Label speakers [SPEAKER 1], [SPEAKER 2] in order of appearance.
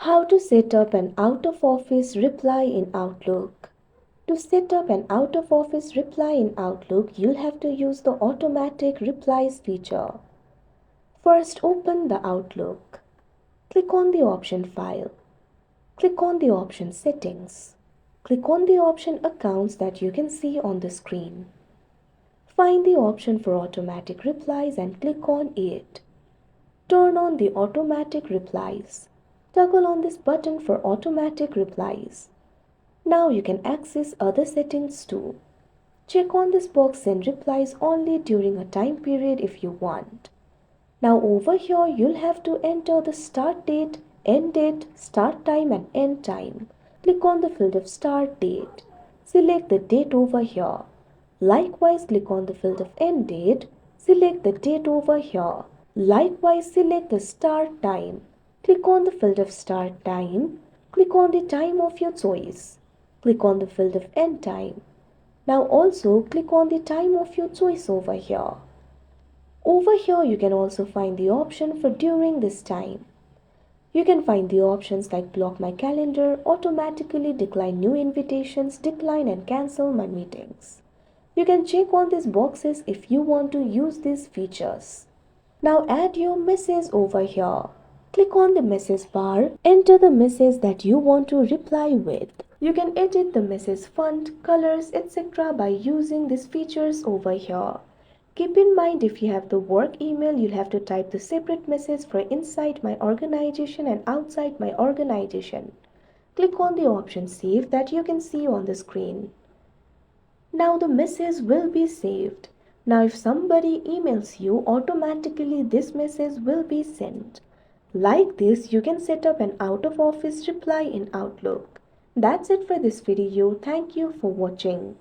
[SPEAKER 1] How to set up an out-of-office reply in Outlook. To set up an out-of-office reply in Outlook, you'll have to use the automatic replies feature. First, open the Outlook. Click on the option File. Click on the option Settings. Click on the option Accounts that you can see on the screen. Find the option for automatic replies and click on it. Turn on the automatic replies. Toggle on this button for automatic replies. Now you can access other settings too. Check on this box Send replies only during a time period if you want. Now over here you'll have to enter the start date, end date, start time and end time. Click on the field of start date. Select the date over here. Likewise click on the field of end date. Select the date over here. Likewise select the start time. Click on the field of start time. Click on the time of your choice. Click on the field of end time. Now also click on the time of your choice over here. Over here you can also find the option for during this time. You can find the options like block my calendar, automatically decline new invitations, decline and cancel my meetings. You can check on these boxes if you want to use these features. Now add your message over here. Click on the message bar, enter the message that you want to reply with. You can edit the message font, colors, etc. by using these features over here. Keep in mind if you have the work email, you'll have to type the separate message for inside my organization and outside my organization. Click on the option Save that you can see on the screen. Now the message will be saved. Now if somebody emails you, automatically this message will be sent. Like this, you can set up an out-of-office reply in Outlook. That's it for this video. Thank you for watching.